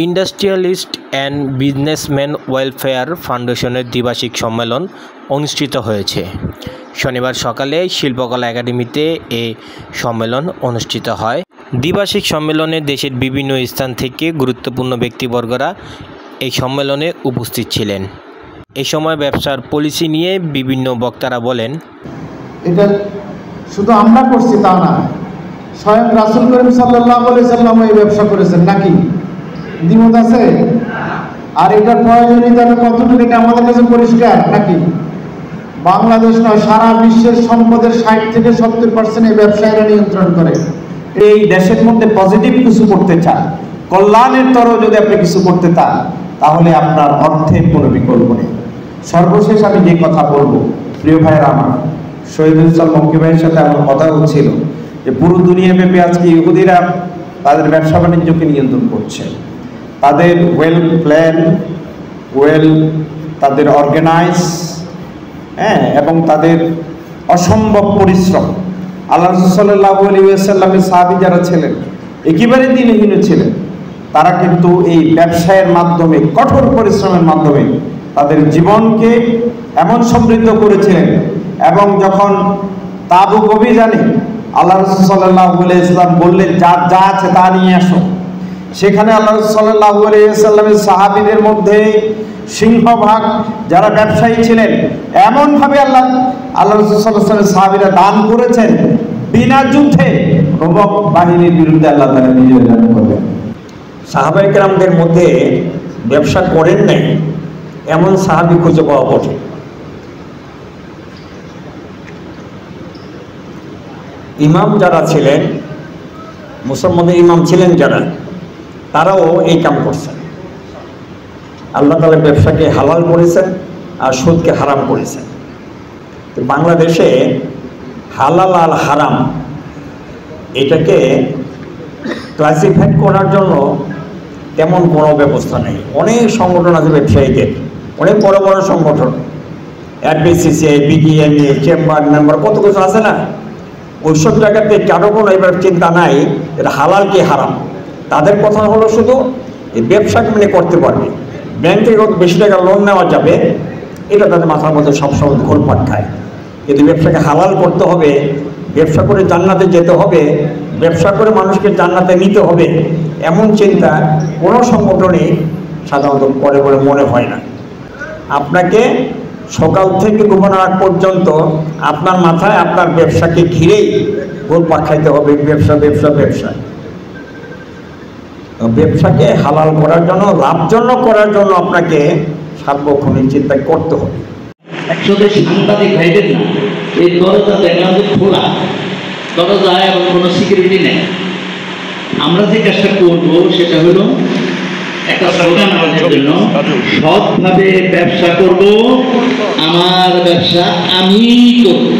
Industrialist and businessman welfare ফাউন্ডেশনের দ্বিবার্ষিক সম্মেলন অনুষ্ঠিত হয়েছে। শনিবার সকালে শিল্পকলা একাডেমিতে এই সম্মেলন অনুষ্ঠিত হয়। দ্বিবার্ষিক সম্মেলনে দেশের বিভিন্ন স্থান থেকে গুরুত্বপূর্ণ ব্যক্তিবর্গরা এই সম্মেলনে উপস্থিত ছিলেন। এই সময় ব্যবসার পলিসি নিয়ে বিভিন্ন বক্তারা বলেন, এটা শুধু আমরা করছি তা না, স্বয়ং রাসূল করিম সাল্লাল্লাহু আলাইহি সাল্লাম এই ব্যবসা করেছেন নাকি? দ্বিমত আছে? আর এটার প্রয়োজনীয়তা কতটুকু এটা আমাদের কাছে পরিষ্কার নাকি? বাংলাদেশ নয়, সারা বিশ্বের সম্পদের 60 থেকে 70% এই ব্যবসায়ীরা নিয়ন্ত্রণ করে। এই দেশের মধ্যে পজিটিভ কিছু করতে চান, কল্যাণের তরফ যদি আপনি কিছু করতে চান, তাহলে আপনার অর্থের কোনো বিকল্প নেই। সর্বশেষ আমি যে কথা বলবো, প্রিয় ভাইয়েরা আমার, শহীদুল ইসলাম মক্কি ভাইয়ের সাথে আমার কথা হচ্ছিল যে পুরো দুনিয়াব্যাপী আজকে ইহুদিরা তাদের ব্যবসা বাণিজ্যকে নিয়ন্ত্রণ করছে। তাদের ওয়েল প্ল্যান, তাদের অর্গানাইজ, এবং তাদের অসম্ভব পরিশ্রম। আল্লাহ রাসূল সাল্লাল্লাহু আলাইহি ওয়াসাল্লামের সাহাবী যারা ছিলেন, একেবারে দিনহীন ছিলেন, তারা কিন্তু এই ব্যবসায়ের মাধ্যমে, কঠোর পরিশ্রমের মাধ্যমে তাদের জীবনকে এমন সমৃদ্ধ করেছিলেন। এবং যখন তাবুক অভিযানে আল্লাহ রাসূল সাল্লাল্লাহু আলাইহি ওয়াসাল্লাম বললেন, যার যা আছে তা নিয়ে আসো, সেখানে আল্লাহ রাসূল সাল্লাল্লাহু আলাইহি ওয়াসাল্লামের সাহাবীদের মধ্যে সিংহভাগ যারা ব্যবসায়ী ছিলেন, এমনভাবে আল্লাহ রাসূল সাল্লাল্লাহু আলাইহি ওয়াসাল্লামের সাহাবীরা দান করেছেন, বিনা যুদ্ধে রোমক বাহিনীর বিরুদ্ধে আল্লাহ তাআলা নিজে দান করবেন। সাহাবায়ে কেরামদের মধ্যে ব্যবসা করেন নাই এমন সাহাবী খুঁজে পাওয়া কঠিন। ইমাম যারা ছিলেন, মুসলমানদের ইমাম ছিলেন যারা, তারাও এই কাম করছেন। আল্লাহ তাআলা ব্যবসাকে হালাল করেছেন আর সুদকে হারাম করেছেন। তো বাংলাদেশে হালাল আর হারাম এটাকে ক্লাসিফাইড করার জন্য তেমন কোনো ব্যবস্থা নেই। অনেক সংগঠন আছে ব্যবসায়ীদের, অনেক বড় বড় সংগঠন, আরবিসিসিআই, বিডিএমএ, চেম্বার মেম্বার, কত কিছু আছে না? ওইসব জায়গাতে কারো কোনো এবার চিন্তা নাই এটা হালাল কি হারাম। তাদের কথা হলো শুধু এই ব্যবসাকে মানে করতে পারবে, ব্যাংক থেকে কত বেশি টাকা লোন নেওয়া যাবে, এটা তাদের মাথার মধ্যে সবসময় ঘুরপাক খায়। কিন্তু ব্যবসাকে হালাল করতে হবে, ব্যবসা করে জান্নাতে যেতে হবে, ব্যবসা করে মানুষকে জান্নাতে নিতে হবে, এমন চিন্তা কোনো সংগঠনই সাধারণত করে বলে মনে হয় না। আপনাকে সকাল থেকে ঘুমানোর আগ পর্যন্ত আপনার মাথায় আপনার ব্যবসাকে ঘিরেই ঘুরপাক খাইতে হবে, ব্যবসা ব্যবসা ব্যবসা। ব্যবসাকে হালাল করার জন্য, লাভজনক করার জন্য আপনাকে সার্বক্ষণিক চিন্তা করতে হবে। একসাথে সাংবাদিক ভাইদের না, এই দরজা দেখলাম যে খোলা দরজা এবং কোনো সিকিউরিটি নেই। আমরা যে কাজটা করবো সেটা হলো একটা স্লোগান আমাদের জন্য, সৎভাবে ব্যবসা করব, আমার ব্যবসা আমি করব।